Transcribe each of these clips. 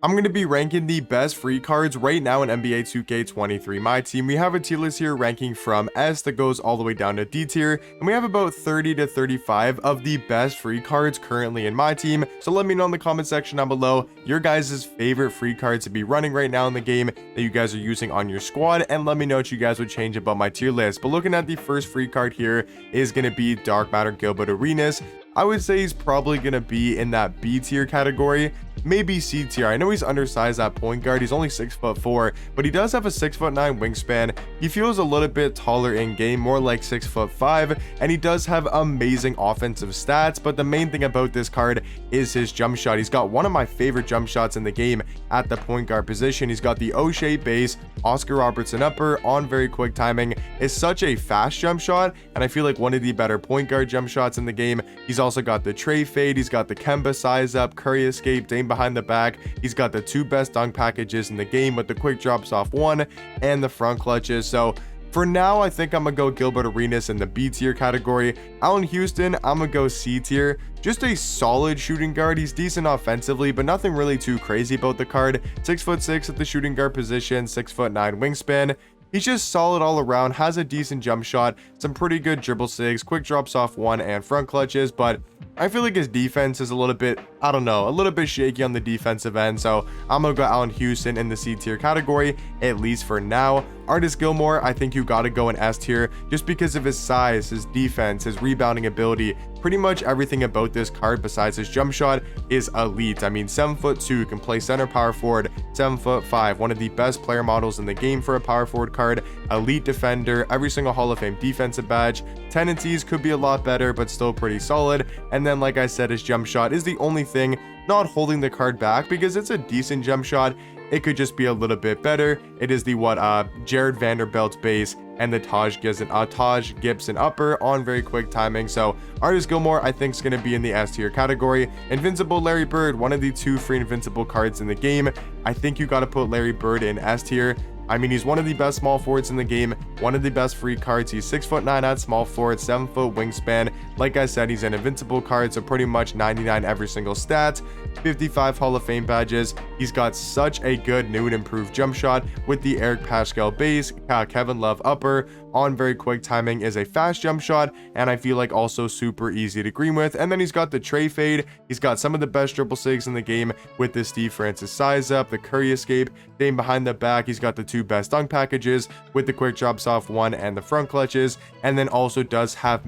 I'm going to be ranking the best free cards right now in NBA 2K23. My team, we have a tier list here ranking from S that goes all the way down to D tier, and we have about 30 to 35 of the best free cards currently in my team. So let me know in the comment section down below your guys' favorite free cards to be running right now in the game that you guys are using on your squad, and let me know what you guys would change about my tier list. But looking at the first free card here is going to be Dark Matter Gilbert Arenas. I would say he's probably going to be in that B tier category, maybe C tier. I know he's undersized at point guard. He's only 6'4", but he does have a 6'9" wingspan. He feels a little bit taller in game, more like 6'5", and he does have amazing offensive stats. But the main thing about this card is his jump shot. He's got one of my favorite jump shots in the game at the point guard position. He's got the O'Shea base, Oscar Robertson upper on very quick timing. It's such a fast jump shot, and I feel like one of the better point guard jump shots in the game. He's also got the Trey fade, he's got the Kemba size up, Curry escape, Dame behind the back. He's got the two best dunk packages in the game with the quick drops off one and the front clutches. So for now, I think I'm gonna go Gilbert Arenas in the B tier category. Allen Houston, I'm gonna go C tier. Just a solid shooting guard. He's decent offensively, but nothing really too crazy about the card. 6'6" at the shooting guard position, 6'9" wingspan. He's just solid all around, has a decent jump shot, some pretty good dribble sigs, quick drops off one and front clutches, but I feel like his defense is a little bit, I don't know, a little bit shaky on the defensive end. So I'm gonna go Allen Houston in the C tier category, at least for now. Artis Gilmore, I think you gotta go in S tier just because of his size, his defense, his rebounding ability. Pretty much everything about this card besides his jump shot is elite. I mean, 7'2", can play center power forward, 7'5", one of the best player models in the game for a power forward card, elite defender, every single Hall of Fame defensive badge. Tendencies could be a lot better, but still pretty solid. And then, like I said, his jump shot is the only thing not holding the card back because it's a decent jump shot. It could just be a little bit better. It is the Jared Vanderbilt base and the Taj Gibson upper on very quick timing. So Artis Gilmore, I think, is going to be in the S tier category. Invincible Larry Bird, one of the two free invincible cards in the game. I think you got to put Larry Bird in S tier. I mean, he's one of the best small forwards in the game, one of the best free cards. He's 6'9" at small forward, 7-foot wingspan. Like I said, he's an invincible card, so pretty much 99 every single stat, 55 Hall of Fame badges. He's got such a good new and improved jump shot with the Eric Paschall base, Kevin Love upper on very quick timing is a fast jump shot, and I feel like also super easy to green with. And then he's got the Trey fade. He's got some of the best dribble sigs in the game with the Steve Francis size up, the Curry escape, Dame behind the back. He's got the two best dunk packages with the quick drops off one and the front clutches, and then also does have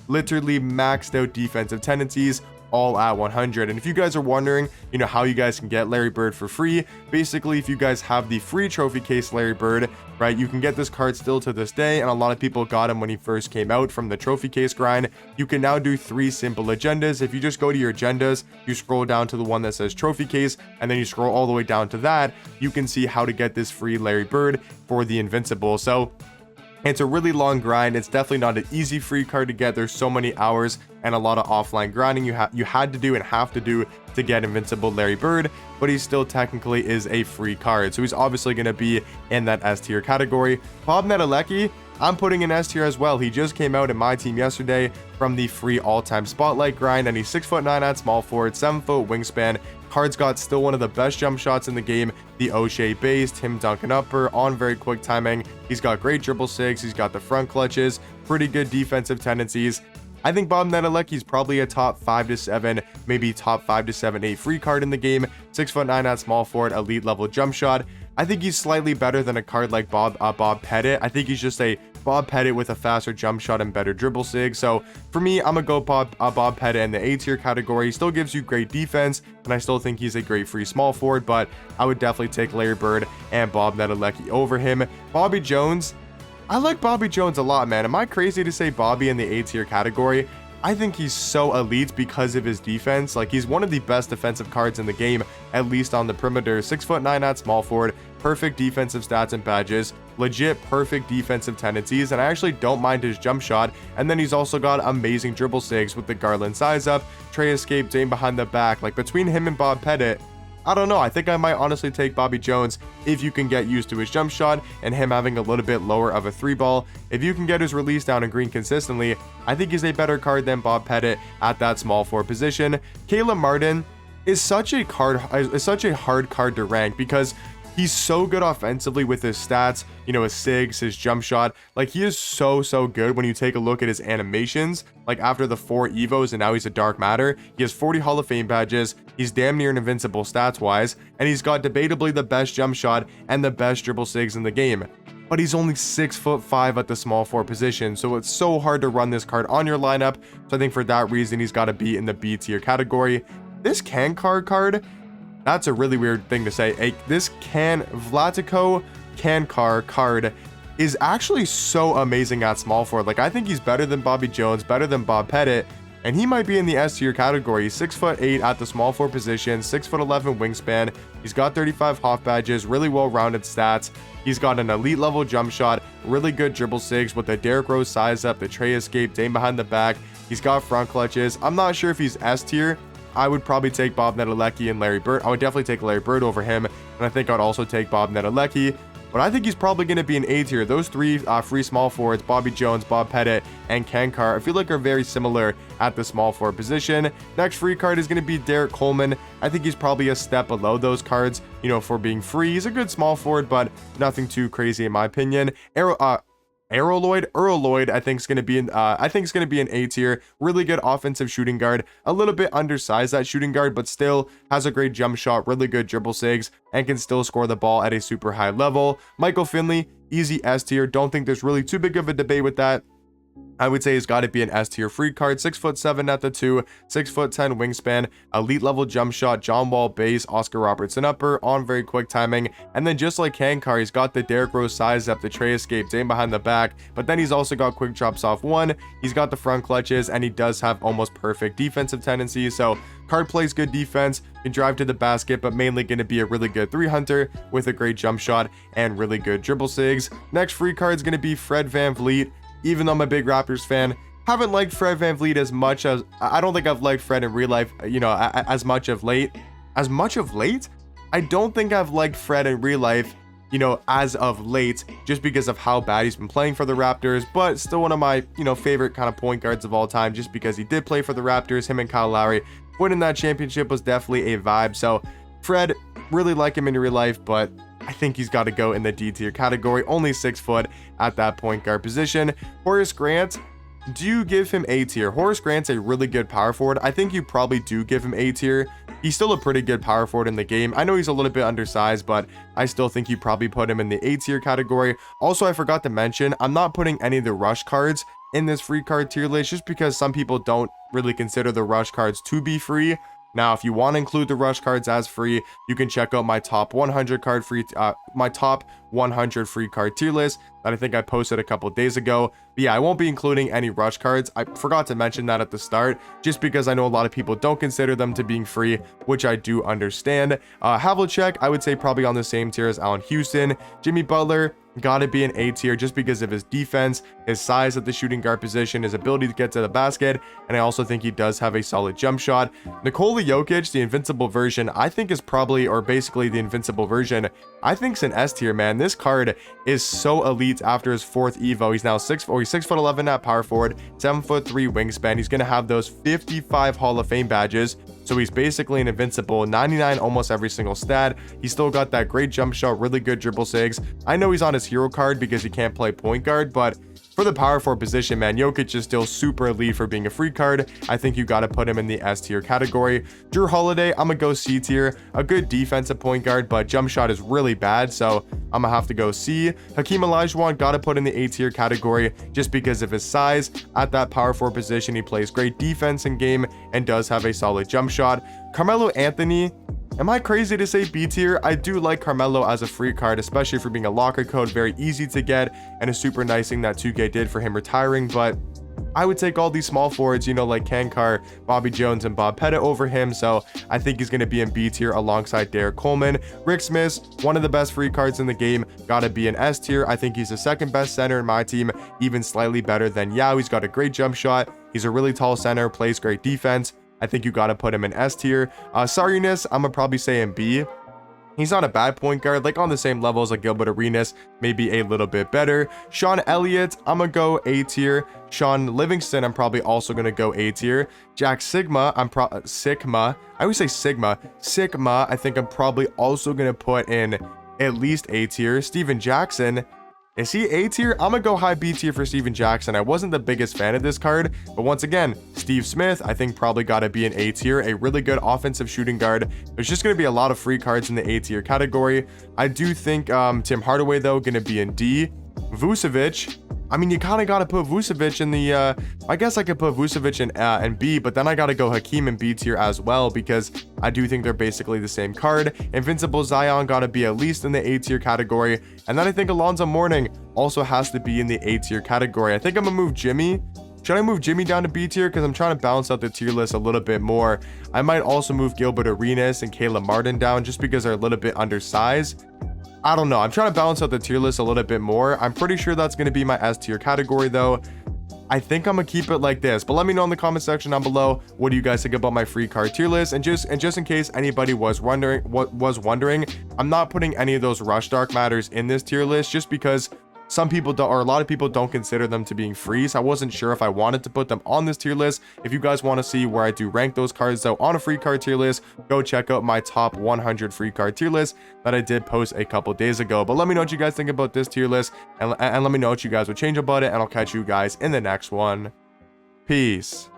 literally maxed out defensive tendencies all at 100. And if you guys are wondering, how you guys can get Larry Bird for free, basically, if you guys have the free trophy case Larry Bird, right, you can get this card still to this day, and a lot of people got him when he first came out from the trophy case grind. You can now do 3 simple agendas. If you just go to your agendas, you scroll down to the one that says trophy case, and then you scroll all the way down to that, you can see how to get this free Larry Bird for the invincible. So it's a really long grind. It's definitely not an easy free card to get. There's so many hours and a lot of offline grinding you had to do and have to do to get invincible Larry Bird, but he still technically is a free card. So he's obviously going to be in that S tier category. Bob Nedelecki, I'm putting in S tier as well. He just came out in my team yesterday from the free all-time spotlight grind, and he's 6'9" at small forward, 7-foot wingspan. Card's got still one of the best jump shots in the game, the O'Shea base, Tim Duncan upper on very quick timing. He's got great dribble sigs, he's got the front clutches, pretty good defensive tendencies. I think Bob Nedelecki is probably a top 5 to 7, maybe top 5 to 7, 8 free card in the game. 6'9" at small forward, elite level jump shot. I think he's slightly better than a card like Bob Pettit. I think he's just a Bob Pettit with a faster jump shot and better dribble sig. So for me, I'm gonna go Bob Pettit in the A tier category. He still gives you great defense, and I still think he's a great free small forward, but I would definitely take Larry Bird and Bob Nedelecki over him. Bobby Jones, I like Bobby Jones a lot, man. Am I crazy to say Bobby in the A tier category? I think he's so elite because of his defense. Like, he's one of the best defensive cards in the game, at least on the perimeter. 6'9" at small forward, perfect defensive stats and badges, legit perfect defensive tendencies, and I actually don't mind his jump shot. And then he's also got amazing dribble sigs with the Garland size up, Trey escape, Dame behind the back. Like, between him and Bob Pettit, I don't know. I think I might honestly take Bobby Jones if you can get used to his jump shot and him having a little bit lower of a 3-ball. If you can get his release down and green consistently, I think he's a better card than Bob Pettit at that small forward position. Caleb Martin, is such a hard card to rank because he's so good offensively with his stats, you know, his SIGs, his jump shot. Like, he is so good when you take a look at his animations. Like, after the 4 Evos and now he's a Dark Matter, he has 40 Hall of Fame badges, he's damn near invincible stats wise, and he's got debatably the best jump shot and the best dribble SIGs in the game. But he's only 6'5" at the small forward position, so it's so hard to run this card on your lineup. So I think for that reason, he's got to be in the B tier category. This Kankar card, that's a really weird thing to say. This Vlatko Kankar card is actually so amazing at small forward. Like, I think he's better than Bobby Jones, better than Bob Pettit, and he might be in the S tier category. He's 6'8" at the small forward position, 6'11" wingspan. He's got 35 Hoff badges, really well-rounded stats. He's got an elite level jump shot, really good dribble SIGs with the Derrick Rose size up, the tray escape, Dame behind the back. He's got front clutches. I'm not sure if he's S tier. I would probably take Bob Nedelecki and Larry Bird. I would definitely take Larry Bird over him, and I think I'd also take Bob Nedelecki. But I think he's probably going to be an A tier. Those 3 free small forwards, Bobby Jones, Bob Pettit, and Kankar, I feel like are very similar at the small forward position. Next free card is going to be Derek Coleman. I think he's probably a step below those cards, you know, for being free. He's a good small forward, but nothing too crazy in my opinion. Earl Lloyd, I think is going to be an A tier. Really good offensive shooting guard, a little bit undersized that shooting guard, but still has a great jump shot, really good dribble SIGs, and can still score the ball at a super high level. Michael Finley, easy S tier. Don't think there's really too big of a debate with that. I would say he's got to be an S tier free card. 6'7" at the 2, 6'10" wingspan, elite level jump shot, John Wall base, Oscar Robertson upper, on very quick timing. And then just like Kankar, he's got the Derrick Rose size up, the tray escape, Dame behind the back, but then he's also got quick drops off 1. He's got the front clutches, and he does have almost perfect defensive tendencies. So card plays good defense, can drive to the basket, but mainly going to be a really good 3 hunter with a great jump shot and really good dribble SIGs. Next free card is going to be Fred VanVleet. Even though I'm a big Raptors fan, haven't liked Fred VanVleet as much as I don't think I've liked Fred in real life, you know, as much of late. I don't think I've liked Fred in real life, you know, as of late, just because of how bad he's been playing for the Raptors, but still one of my, you know, favorite kind of point guards of all time, just because he did play for the Raptors. Him and Kyle Lowry winning that championship was definitely a vibe. So Fred, really like him in real life, but I think he's got to go in the D tier category. Only 6 foot at that point guard position. Horace Grant, do you give him A tier? Horace Grant's a really good power forward. I think you probably do give him A tier. He's still a pretty good power forward in the game. I know he's a little bit undersized, but I still think you probably put him in the A tier category. Also, I forgot to mention, I'm not putting any of the rush cards in this free card tier list just because some people don't really consider the rush cards to be free. Now, if you want to include the rush cards as free, you can check out my top 100 free card tier list that I think I posted a couple days ago. But yeah, I won't be including any rush cards. I forgot to mention that at the start, just because I know a lot of people don't consider them to being free, which I do understand. Havlicek, I would say probably on the same tier as Allen Houston. Jimmy Butler, gotta be an A tier just because of his defense, his size at the shooting guard position, his ability to get to the basket, and I also think he does have a solid jump shot. Nikola Jokic, the invincible version, I think is probably, or basically the invincible version, I think is an S tier, man. This card is so elite after his 4th Evo. He's now 6'11" at power forward, 7'3" wingspan. He's gonna have those 55 Hall of Fame badges. So he's basically an invincible, 99 almost every single stat. He's still got that great jump shot, really good dribble SIGs. I know he's on his hero card because he can't play point guard, but for the power forward position, man, Jokic is still super elite for being a free card. I think you got to put him in the S tier category. Drew Holiday, I'm gonna go C tier. A good defensive point guard, but jump shot is really bad, so I'm gonna have to go C. Hakeem Olajuwon, got to put in the A tier category just because of his size. At that power forward position, he plays great defense in game and does have a solid jump shot. Carmelo Anthony, am I crazy to say B tier? I do like Carmelo as a free card, especially for being a locker code, very easy to get, and a super nice thing that 2K did for him retiring, but I would take all these small forwards, you know, like Kankar, Bobby Jones, and Bob Pettit over him, so I think he's going to be in B tier alongside Derek Coleman. Rick Smith, one of the best free cards in the game, got to be an S tier. I think he's the 2nd best center in my team, even slightly better than Yao. He's got a great jump shot. He's a really tall center, plays great defense. I think you got to put him in S tier. Sarunas, I'm going to probably say in B. He's not a bad point guard, like on the same level as like Gilbert Arenas, maybe a little bit better. Sean Elliott, I'm gonna go A tier. Sean Livingston, I'm probably also gonna go A tier. Jack Sigma, Sigma. I always say Sigma. Sigma, I think I'm probably also gonna put in at least A tier. Steven Jackson, is he A tier? I'm gonna go high B tier for Steven Jackson. I wasn't the biggest fan of this card, but once again, Steve Smith, I think probably gotta be an A tier, a really good offensive shooting guard. There's just gonna be a lot of free cards in the A tier category. I do think Tim Hardaway, though, gonna be in D. Vucevic, I mean, you kind of got to put Vucevic in the, I guess I could put Vucevic in B, but then I got to go Hakeem in B tier as well, because I do think they're basically the same card. Invincible Zion got to be at least in the A tier category. And then I think Alonzo Mourning also has to be in the A tier category. I think I'm going to move Jimmy. Should I move Jimmy down to B tier? Because I'm trying to balance out the tier list a little bit more. I might also move Gilbert Arenas and Caleb Martin down just because they're a little bit undersized. I don't know. I'm trying to balance out the tier list a little bit more. I'm pretty sure that's going to be my S tier category, though. I think I'm going to keep it like this. But let me know in the comment section down below, what do you guys think about my free card tier list? And just in case anybody was wondering, I'm not putting any of those Rush Dark Matters in this tier list just because some people don't, or a lot of people don't consider them to being free. So I wasn't sure if I wanted to put them on this tier list. If you guys want to see where I do rank those cards though on a free card tier list, go check out my top 100 free card tier list that I did post a couple days ago. But let me know what you guys think about this tier list, and let me know what you guys would change about it, and I'll catch you guys in the next one. Peace.